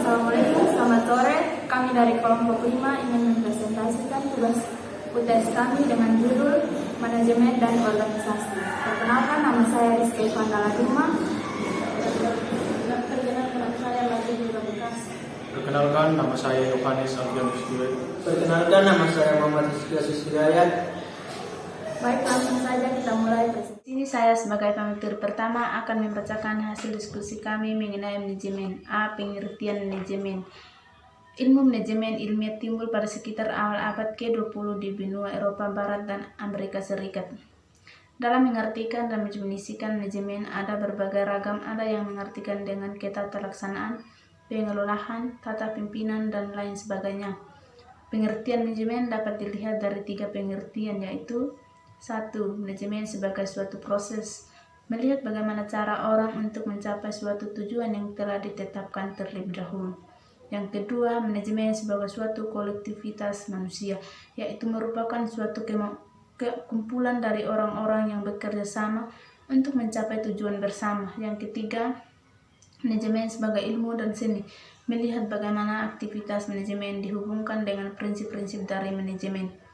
Assalamualaikum, selamat sore. Kami dari kelompok 5 ingin mempresentasikan tugas UTS kami dengan judul Manajemen dan Organisasi. Perkenalkan, nama saya Rizky Vandala Duma. Perkenalkan, saya lagi di Bekasi. Perkenalkan, nama saya Yohanes Alfianus Dwi. Perkenalkan, nama saya Muhammad Rizky Hidayat. Baik, langsung saja kita mulai presentasi. Sini saya sebagai pemimpin pertama akan membacakan hasil diskusi kami mengenai manajemen. Pengertian manajemen. Ilmu manajemen ilmiah timbul pada sekitar awal abad ke-20 di benua Eropa Barat dan Amerika Serikat. Dalam mengartikan dan mendefinisikan manajemen ada berbagai ragam, ada yang mengartikan dengan ketata laksanaan, pengelolaan, tata pimpinan, dan lain sebagainya. Pengertian manajemen dapat dilihat dari 3 pengertian, yaitu 1. Manajemen sebagai suatu proses, melihat bagaimana cara orang untuk mencapai suatu tujuan yang telah ditetapkan terlebih dahulu. Yang kedua, manajemen sebagai suatu kolektivitas manusia, yaitu merupakan suatu kumpulan dari orang-orang yang bekerja sama untuk mencapai tujuan bersama. Yang ketiga, manajemen sebagai ilmu dan seni, melihat bagaimana aktivitas manajemen dihubungkan dengan prinsip-prinsip dari manajemen.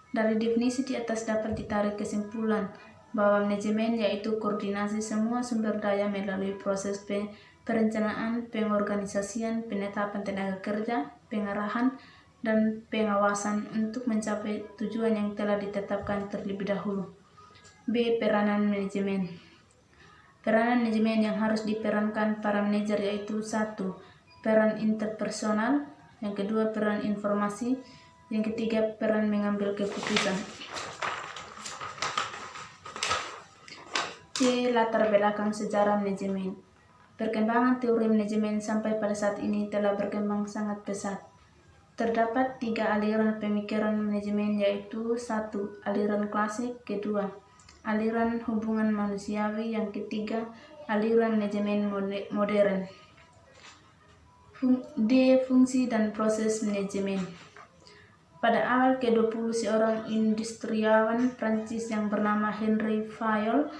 Dari definisi di atas dapat ditarik kesimpulan bahwa manajemen yaitu koordinasi semua sumber daya melalui proses perencanaan, pengorganisasian, penetapan tenaga kerja, pengarahan, dan pengawasan untuk mencapai tujuan yang telah ditetapkan terlebih dahulu. B. Peranan manajemen. Peranan manajemen yang harus diperankan para manajer yaitu 1. Peran interpersonal, yang kedua peran informasi, yang ketiga peran mengambil keputusan. C. Latar belakang sejarah manajemen. Perkembangan teori manajemen sampai pada saat ini telah berkembang sangat pesat. Terdapat 3 aliran pemikiran manajemen, yaitu 1. Aliran klasik, kedua aliran hubungan manusiawi, yang ketiga aliran manajemen modern. D. Fungsi dan proses manajemen. Pada awal ke-20, seorang industriawan Prancis yang bernama Henry Fayol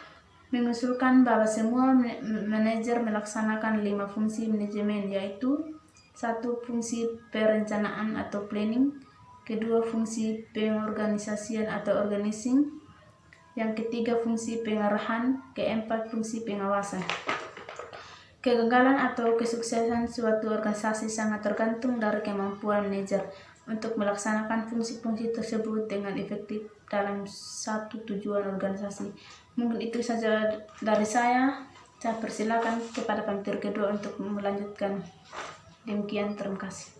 mengusulkan bahwa semua manajer melaksanakan 5 fungsi manajemen, yaitu 1. Fungsi perencanaan atau planning, kedua fungsi pengorganisasian atau organizing, yang ketiga fungsi pengarahan, keempat fungsi pengawasan. Kegagalan atau kesuksesan suatu organisasi sangat tergantung dari kemampuan manajer untuk melaksanakan fungsi-fungsi tersebut dengan efektif dalam satu tujuan organisasi. Mungkin itu saja dari saya. Saya persilakan kepada pemimpin kedua untuk melanjutkan. Demikian, terima kasih.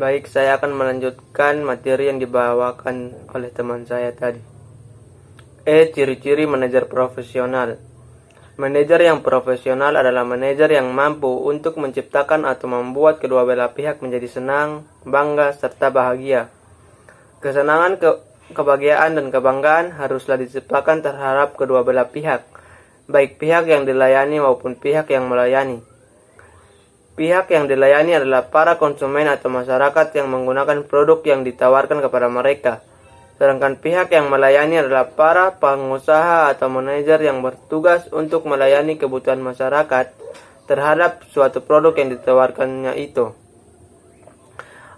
Baik, saya akan melanjutkan materi yang dibawakan oleh teman saya tadi. Ciri-ciri manajer profesional. Manajer yang profesional adalah manajer yang mampu untuk menciptakan atau membuat kedua belah pihak menjadi senang, bangga, serta bahagia. Kesenangan, kebahagiaan, dan kebanggaan haruslah diciptakan terhadap kedua belah pihak, baik pihak yang dilayani maupun pihak yang melayani. Pihak yang dilayani adalah para konsumen atau masyarakat yang menggunakan produk yang ditawarkan kepada mereka. Sedangkan pihak yang melayani adalah para pengusaha atau manajer yang bertugas untuk melayani kebutuhan masyarakat terhadap suatu produk yang ditawarkannya itu.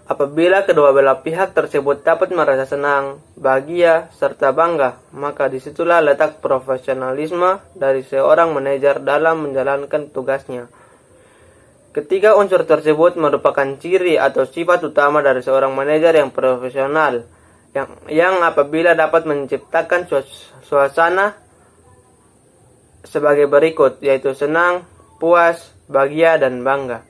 Apabila kedua belah pihak tersebut dapat merasa senang, bahagia, serta bangga, maka disitulah letak profesionalisme dari seorang manajer dalam menjalankan tugasnya. Ketiga unsur tersebut merupakan ciri atau sifat utama dari seorang manajer yang profesional, yang apabila dapat menciptakan suasana sebagai berikut, yaitu senang, puas, bahagia, dan bangga.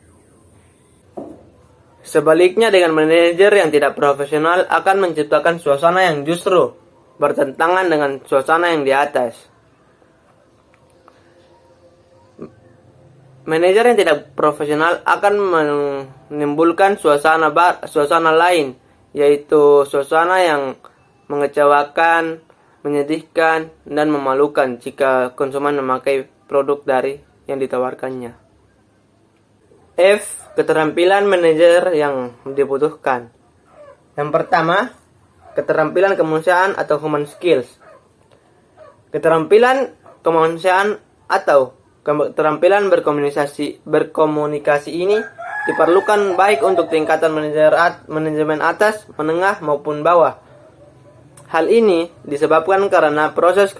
Sebaliknya, dengan manajer yang tidak profesional akan menciptakan suasana yang justru bertentangan dengan suasana yang di atas. Manajer yang tidak profesional akan menimbulkan suasana lain, yaitu suasana yang mengecewakan, menyedihkan, dan memalukan jika konsumen memakai produk dari yang ditawarkannya. F. Keterampilan manajer yang dibutuhkan. Yang pertama, keterampilan kemanusiaan atau human skills. Keterampilan kemanusiaan atau Keterampilan berkomunikasi ini diperlukan baik untuk tingkatan manajemen atas, menengah, maupun bawah. Hal ini disebabkan karena proses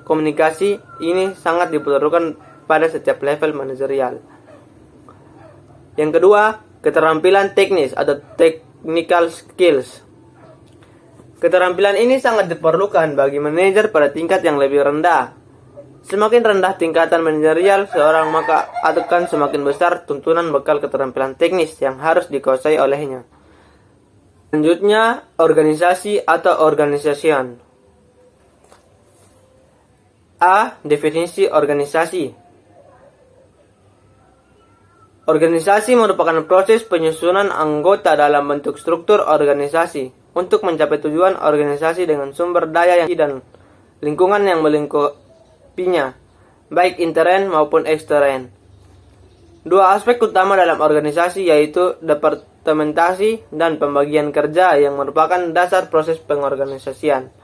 komunikasi ini sangat diperlukan pada setiap level manajerial. Yang kedua, keterampilan teknis atau technical skills. Keterampilan ini sangat diperlukan bagi manajer pada tingkat yang lebih rendah. Semakin rendah tingkatan manajerial seorang, maka akan semakin besar tuntunan bekal keterampilan teknis yang harus dikuasai olehnya. Selanjutnya, organisasi atau organization. A. Definisi organisasi. Organisasi merupakan proses penyusunan anggota dalam bentuk struktur organisasi untuk mencapai tujuan organisasi dengan sumber daya dan lingkungan yang melingkupinya, baik intern maupun ekstern. Dua aspek utama dalam organisasi yaitu departementasi dan pembagian kerja yang merupakan dasar proses pengorganisasian.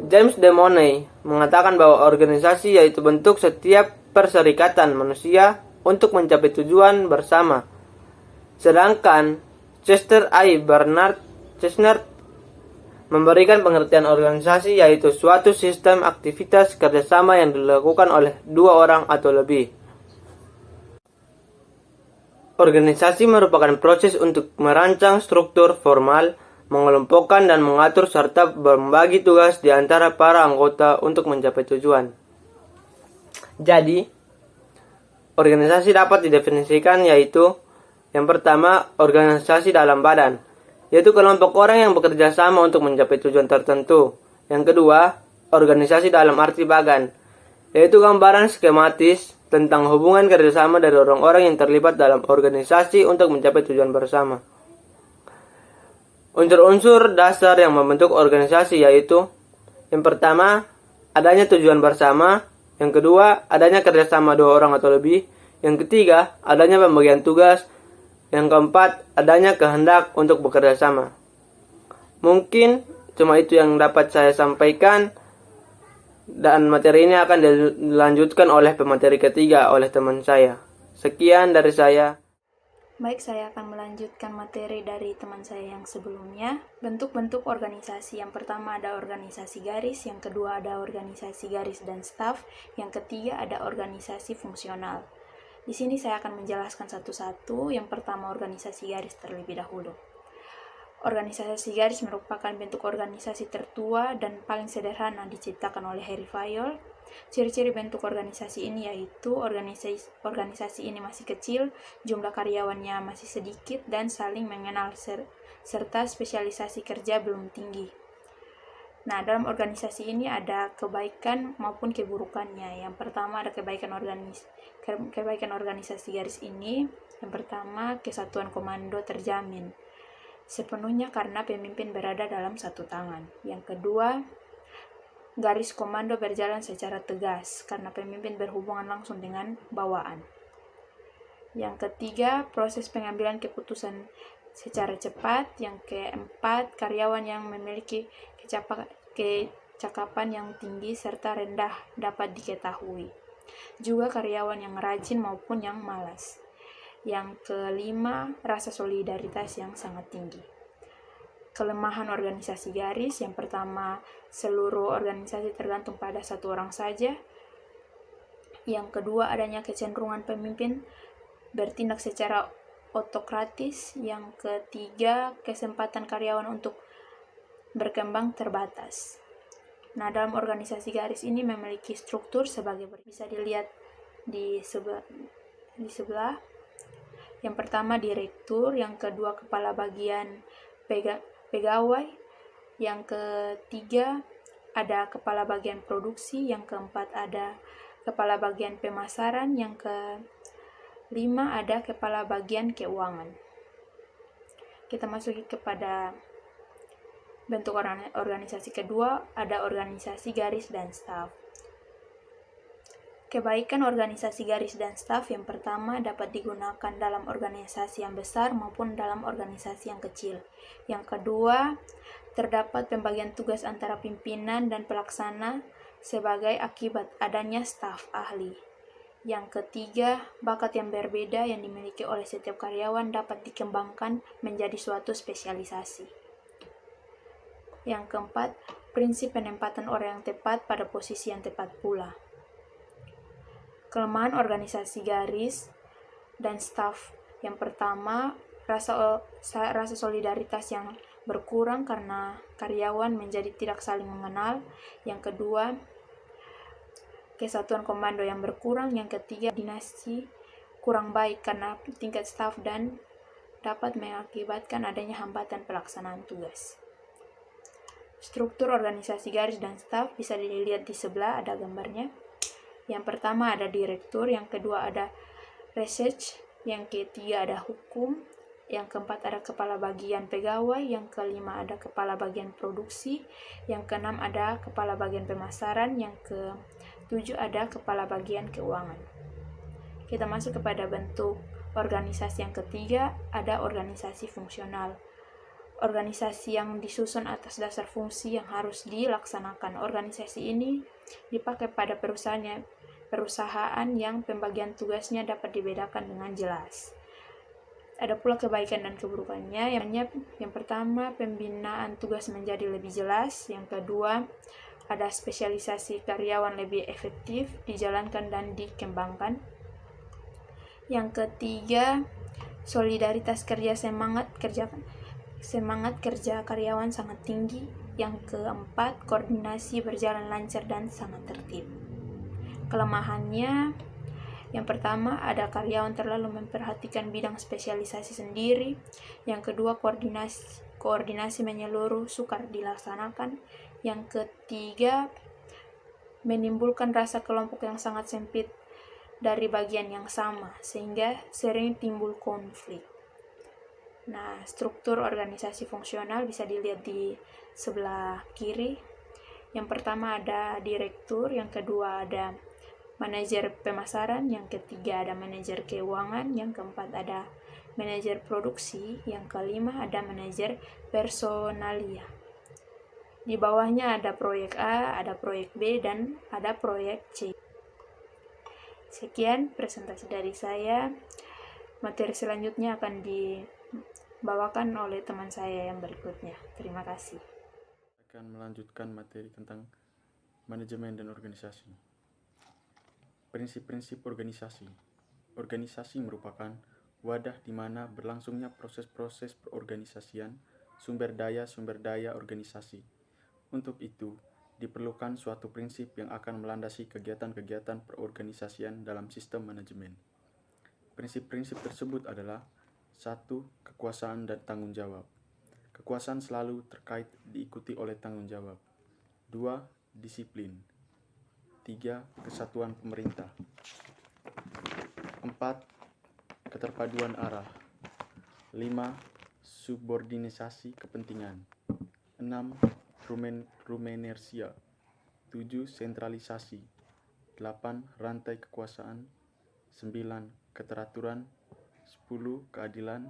James de Money mengatakan bahwa organisasi yaitu bentuk setiap perserikatan manusia untuk mencapai tujuan bersama. Sedangkan Chester I. Bernard Chestnut memberikan pengertian organisasi yaitu suatu sistem aktivitas kerjasama yang dilakukan oleh dua orang atau lebih. Organisasi merupakan proses untuk merancang struktur formal, mengelompokkan dan mengatur serta membagi tugas di antara para anggota untuk mencapai tujuan. Jadi, organisasi dapat didefinisikan yaitu yang pertama, organisasi dalam badan, yaitu kelompok orang yang bekerja sama untuk mencapai tujuan tertentu. Yang kedua, organisasi dalam arti bagan, yaitu gambaran skematis tentang hubungan kerjasama dari orang-orang yang terlibat dalam organisasi untuk mencapai tujuan bersama. Unsur-unsur dasar yang membentuk organisasi yaitu yang pertama, adanya tujuan bersama. Yang kedua, adanya kerjasama dua orang atau lebih. Yang ketiga, adanya pembagian tugas. Yang keempat, adanya kehendak untuk bekerja sama. Mungkin cuma itu yang dapat saya sampaikan, dan materi ini akan dilanjutkan oleh pemateri ketiga oleh teman saya. Sekian dari saya. Baik, saya akan melanjutkan materi dari teman saya yang sebelumnya. Bentuk-bentuk organisasi. Yang pertama ada organisasi garis, yang kedua ada organisasi garis dan staf, yang ketiga ada organisasi fungsional. Di sini saya akan menjelaskan satu-satu. Yang pertama organisasi garis terlebih dahulu. Organisasi garis merupakan bentuk organisasi tertua dan paling sederhana diciptakan oleh Harry Fayol. Ciri-ciri bentuk organisasi ini yaitu organisasi ini masih kecil, jumlah karyawannya masih sedikit, dan saling mengenal serta spesialisasi kerja belum tinggi. Nah, dalam organisasi ini ada kebaikan maupun keburukannya. Yang pertama ada kebaikan organisasi garis ini. Yang pertama, kesatuan komando terjamin sepenuhnya karena pemimpin berada dalam satu tangan. Yang kedua, garis komando berjalan secara tegas karena pemimpin berhubungan langsung dengan bawaan. Yang ketiga, proses pengambilan keputusan secara cepat. Yang keempat, karyawan yang memiliki kecakapan yang tinggi serta rendah dapat diketahui. Juga karyawan yang rajin maupun yang malas. Yang kelima, rasa solidaritas yang sangat tinggi. Kelemahan organisasi garis, yang pertama, seluruh organisasi tergantung pada satu orang saja. Yang kedua, adanya kecenderungan pemimpin bertindak secara otokratis. Yang ketiga, kesempatan karyawan untuk berkembang terbatas. Nah, dalam organisasi garis ini memiliki struktur sebagai bisa dilihat di sebelah. Yang pertama direktur, yang kedua kepala bagian pegawai, yang ketiga ada kepala bagian produksi, yang keempat ada kepala bagian pemasaran, yang kelima ada kepala bagian keuangan. Kita masuki kepada bentuk organisasi kedua, ada organisasi garis dan staf. Kebaikan organisasi garis dan staf yang pertama dapat digunakan dalam organisasi yang besar maupun dalam organisasi yang kecil. Yang kedua, terdapat pembagian tugas antara pimpinan dan pelaksana sebagai akibat adanya staf ahli. Yang ketiga, bakat yang berbeda yang dimiliki oleh setiap karyawan dapat dikembangkan menjadi suatu spesialisasi. Yang keempat, prinsip penempatan orang yang tepat pada posisi yang tepat pula. Kelemahan organisasi garis dan staf. Yang pertama, rasa solidaritas yang berkurang karena karyawan menjadi tidak saling mengenal. Yang kedua, kesatuan komando yang berkurang. Yang ketiga, dinasti kurang baik karena tingkat staf dan dapat mengakibatkan adanya hambatan pelaksanaan tugas. Struktur organisasi garis dan staf bisa dilihat di sebelah, ada gambarnya. Yang pertama ada direktur, yang kedua ada research, yang ketiga ada hukum, yang keempat ada kepala bagian pegawai, yang kelima ada kepala bagian produksi, yang keenam ada kepala bagian pemasaran, yang ketujuh ada kepala bagian keuangan. Kita masuk kepada bentuk organisasi yang ketiga, ada organisasi fungsional. Organisasi yang disusun atas dasar fungsi yang harus dilaksanakan. Organisasi ini dipakai pada perusahaan yang pembagian tugasnya dapat dibedakan dengan jelas. Ada pula kebaikan dan keburukannya. Yang pertama, pembinaan tugas menjadi lebih jelas. Yang kedua, ada spesialisasi karyawan lebih efektif dijalankan dan dikembangkan. Yang ketiga, solidaritas kerja, semangat kerja karyawan sangat tinggi. Yang keempat, koordinasi berjalan lancar dan sangat tertib. Kelemahannya, yang pertama ada karyawan terlalu memperhatikan bidang spesialisasi sendiri. Yang kedua, koordinasi menyeluruh sukar dilaksanakan. Yang ketiga, menimbulkan rasa kelompok yang sangat sempit dari bagian yang sama sehingga sering timbul konflik. Nah, struktur organisasi fungsional bisa dilihat di sebelah kiri. Yang pertama ada direktur, yang kedua ada manajer pemasaran, yang ketiga ada manajer keuangan, yang keempat ada manajer produksi, yang kelima ada manajer personalia. Di bawahnya ada proyek A, ada proyek B, dan ada proyek C. Sekian presentasi dari saya. Materi selanjutnya akan dibawakan oleh teman saya yang berikutnya. Terima kasih. Akan melanjutkan materi tentang manajemen dan organisasi. Prinsip-prinsip organisasi. Organisasi merupakan wadah di mana berlangsungnya proses-proses perorganisasian sumber daya organisasi. Untuk itu, diperlukan suatu prinsip yang akan melandasi kegiatan-kegiatan perorganisasian dalam sistem manajemen. Prinsip-prinsip tersebut adalah 1. Kekuasaan dan tanggung jawab. Kekuasaan selalu terkait diikuti oleh tanggung jawab. 2. Disiplin. 3. Kesatuan pemerintah. 4. Keterpaduan arah. 5. Subordinisasi kepentingan. 6. Rumenersia. 7. Sentralisasi. 8. Rantai kekuasaan. 9. Keteraturan. 10. Keadilan.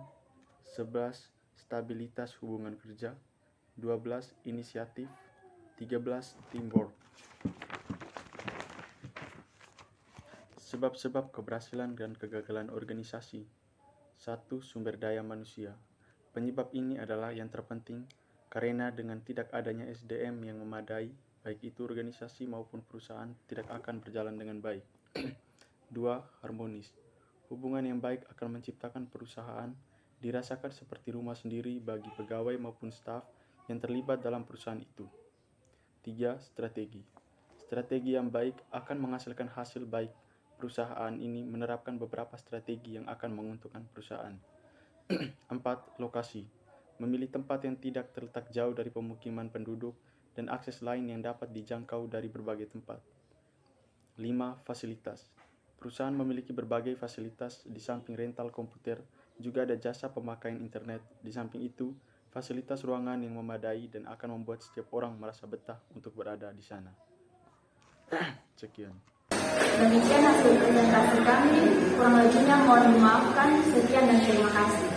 11. Stabilitas hubungan kerja. 12. Inisiatif. 13. Teamwork. Sebab-sebab keberhasilan dan kegagalan organisasi. 1. Sumber daya manusia. Penyebab ini adalah yang terpenting karena dengan tidak adanya SDM yang memadai, baik itu organisasi maupun perusahaan tidak akan berjalan dengan baik. 2. Harmonis. Hubungan yang baik akan menciptakan perusahaan dirasakan seperti rumah sendiri bagi pegawai maupun staf yang terlibat dalam perusahaan itu. 3. Strategi. Strategi yang baik akan menghasilkan hasil baik. Perusahaan ini menerapkan beberapa strategi yang akan menguntungkan perusahaan. 4. Lokasi. Memilih tempat yang tidak terletak jauh dari pemukiman penduduk dan akses lain yang dapat dijangkau dari berbagai tempat. 5. Fasilitas. Perusahaan memiliki berbagai fasilitas di samping rental komputer, juga ada jasa pemakaian internet. Di samping itu, fasilitas ruangan yang memadai dan akan membuat setiap orang merasa betah untuk berada di sana. Sekian. Demikian hasil presentasi kami. Kurang lebihnya mohon dimaafkan. Sekian dan terima kasih.